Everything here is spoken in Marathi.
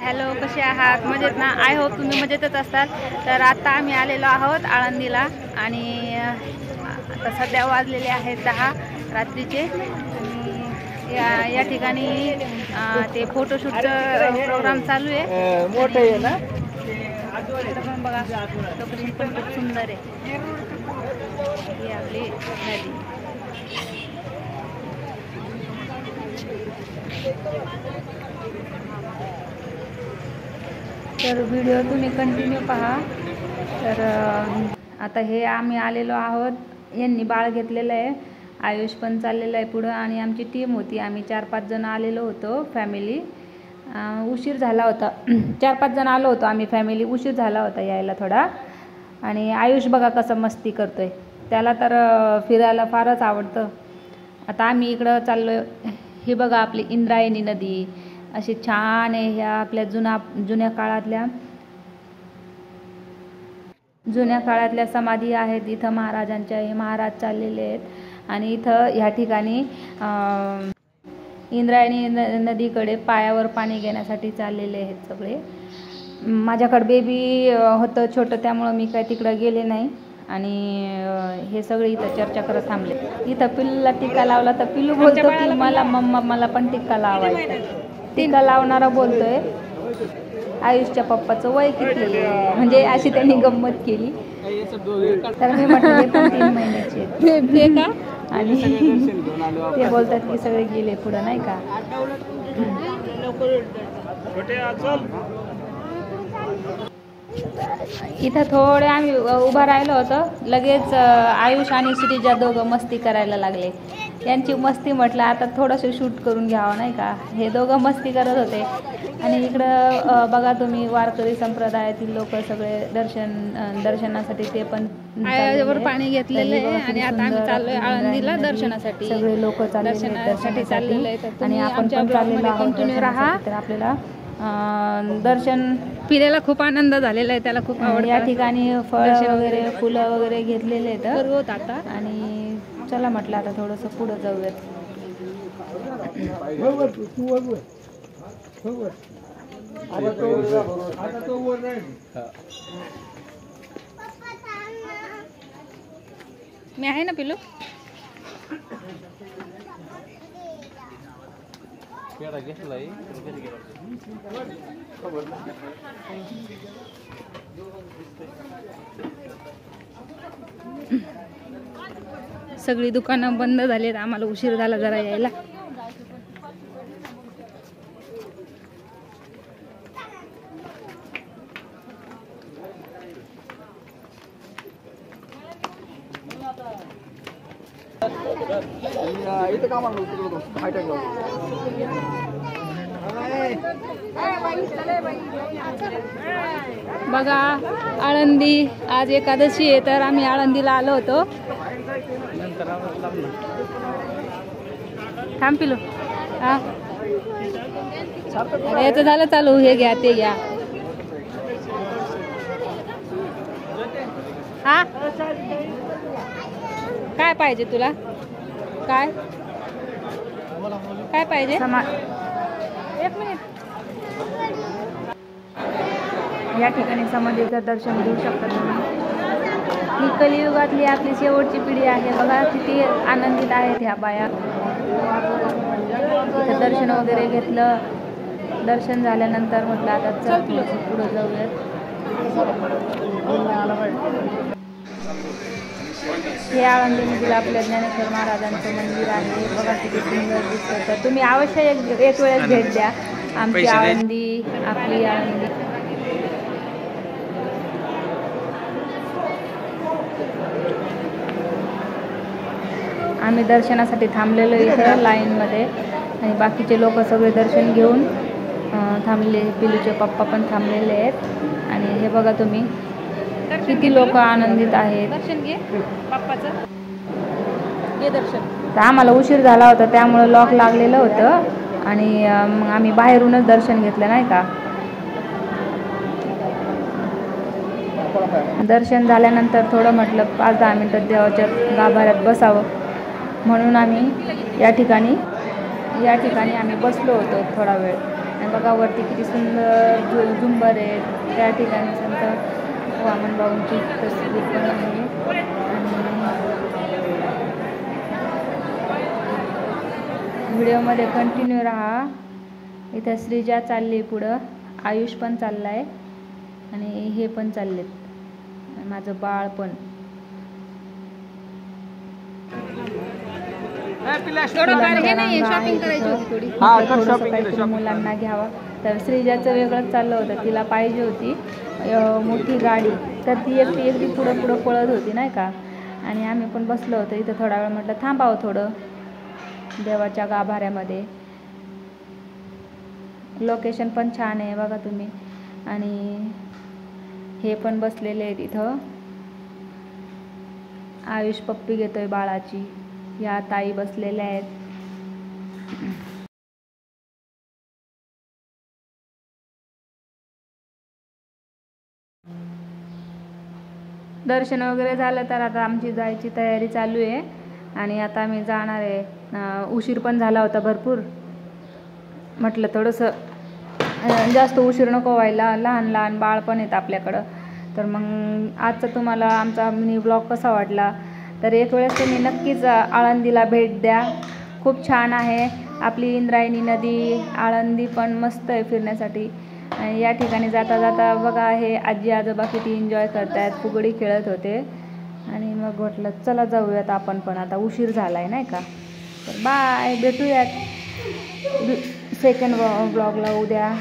हॅलो, कसे आहात? मजेत ना? आय होप तुम्ही मजेतच असाल. तर आता आम्ही आलेलो आहोत आळंदीला आणि आता सध्या वाजलेले आहेत 10 रात्रीचे. आणि या ठिकाणी ते फोटोशूटचं प्रोग्राम चालू आहे. मोठं आहे ना, पण बघा लोकेशन पण खूप सुंदर आहे. ही आपली नदी. तर व्हिडिओ तुम्ही कंटिन्यू पहा. तर आता हे आम्ही आलेलो आहोत. यांनी बाळ घेतलेलं आहे. आयुष पण चाललेलं आहे पुढं आणि आमची टीम होती. आम्ही 4-5 जण आलेलो होतो फॅमिली. उशीर झाला होता. 4-5 जण आलो होतो आम्ही फॅमिली. उशीर झाला होता यायला थोडा. आणि आयुष बघा कसं मस्ती करतोय. त्याला तर फिरायला फारच आवडतं. आता आम्ही इकडं चाललो. ही बघा आपली इंद्रायणी नदी अशी छान आहे. ह्या आपल्या जुन्या काळातल्या समाधी आहेत इथं महाराजांच्या. हे महाराज चाललेले आहेत आणि इथं ह्या ठिकाणी इंद्रायणी नदीकडे पायावर पाणी घेण्यासाठी चाललेले आहेत सगळे. माझ्याकडे बेबी होतं छोटं, त्यामुळं मी काय तिकडं गेले नाही. आणि हे सगळे इथं चर्चा करत थांबले. इथं पिल्लूला टिक्का लावला तर पिल्लू बोलतो की मला मम्मा मला पण टिक्का लावायचा. टिक्का लावणारा बोलतोय आयुषच्या पप्पाचं वय किती आहे, म्हणजे अशी त्यांनी गंमत केली. तर मी म्हटलं पण 3 महिन्याचे का. आणि ते बोलतात की सगळे गेले पुढं नाही का. इथं थोडे आम्ही उभं राहिलो होतो. लगेच आयुष आणि श्रीजा दोघं मस्ती करायला लागले. यांची मस्ती म्हटलं आता थोडंसं शूट करून घ्यावं नाही का. हे दोघं मस्ती करत होते. आणि इकडं बघा तुम्ही वारकरी संप्रदायातील लोक सगळे दर्शनासाठी ते पण पाणी घेतलेलं आहे. आणि आता आम्ही चाललोय आळंदीला दर्शनासाठी. सगळे लोक दर्शनासाठी चाललेले आहेत आणि आपण पण चाललेलो आहोत. कंटिन्यू राहा. तर आपल्याला दर्शन फिरायला खूप आनंद झालेला आहे. त्याला खूप आवडतं. या ठिकाणी फळं वगैरे फुलं वगैरे घेतलेले आहेत आता. आणि चला म्हटलं आता थोडंसं पुढं जाऊयात. मी आहे ना पिलू. सगळी दुकानं बंद झालीत. आम्हाला उशीर झाला जरा यायला. बघा आळंदी आज एकादशी आहे, तर आम्ही आळंदीला आलो होतो. थांब पिलो. हा याचं झालं चालू. हे घ्या ते घ्या. हा काय पाहिजे तुला? काय काय पाहिजे? 1 मिनिट. या ठिकाणी समाधीचं दर्शन घेऊ शकता तुम्ही. ही कलियुगातली आपली शेवटची पिढी आहे. बघा किती आनंदित आहेत ह्या बाया. इथं दर्शन वगैरे घेतलं. दर्शन झाल्यानंतर म्हटलं आता चल पुढं जाऊयात. हे आळंदीमधील आपल्या ज्ञानेश्वर महाराजांचं मंदिर आहे. बघा किती सुंदर दिसतं. तर तुम्ही अवश्य एक वेळेस भेट द्या. आमची आळंदी, आपली आळंदी. आम्ही दर्शनासाठी थांबलेलो इथं लाईनमध्ये आणि बाकीचे लोक सगळे दर्शन घेऊन थांबले. पिलूचे पप्पा पण थांबलेले आहेत. आणि हे बघा तुम्ही किती लोक आनंदित आहेत. दर्शन घे पप्पाचं. घे दर्शन. तर आम्हाला उशीर झाला होता त्यामुळं लॉक लागलेलं होतं आणि मग आम्ही बाहेरूनच दर्शन घेतलं नाही का. दर्शन झाल्यानंतर थोडं म्हटलं 5-10 मिनटं देवाच्या गाभाऱ्यात बसावं म्हणून आम्ही या ठिकाणी आम्ही बसलो होतो थोडा वेळ. आणि बघा वरती किती सुंदर झुंबर आहेत. त्या ठिकाणी संत वामनभाऊंची तस्वीर पण आहे. व्हिडिओमध्ये कंटिन्यू राहा. इथं श्रीजा चालली पुढं, आयुष पण चाललाय आणि हे पण चाललेत, माझं बाळ पण. मुलांना घ्यावा तर श्रीजाचं वेगळंच चाललं होतं. तिला पाहिजे होती मोठी गाडी, तर ती एकटी पुढं पळत होती नाही का. आणि आम्ही पण बसलो होतो इथं थोडा वेळ. म्हटलं थांबावं थोडं देवाच्या गाभाऱ्यामध्ये. लोकेशन पण छान आहे बघा तुम्ही. आणि हे पण बसलेले आहेत इथं. आयुष पप्पी घेतोय बाळाची. या ताई बसलेल्या आहेत. दर्शन वगैरे झालं तर आता आमची जायची तयारी चालू आहे. आणि आता आम्ही जाणार आहे. उशीर पण झाला होता भरपूर. म्हटलं थोडंसं जास्त उशीर नको व्हायला, लहान बाळ पण आहेत आपल्याकडं. तर मग आजचा तुम्हाला आमचा मिनी ब्लॉग कसा वाटला तर एक वेळेस तुम्ही नक्कीच आळंदीला भेट द्या. खूप छान आहे आपली इंद्रायणी नदी. आळंदी पण मस्त आहे फिरण्यासाठी. या ठिकाणी जाता जाता बघा हे आजी आजोबा किती एन्जॉय करतायत, फुगडी खेळत होते. आणि मग म्हटलं चला जाऊयात आपण पण, आता उशीर झाला आहे नाही का. तर बाय, भेटूयात सेकंड ब्लॉगला उद्या.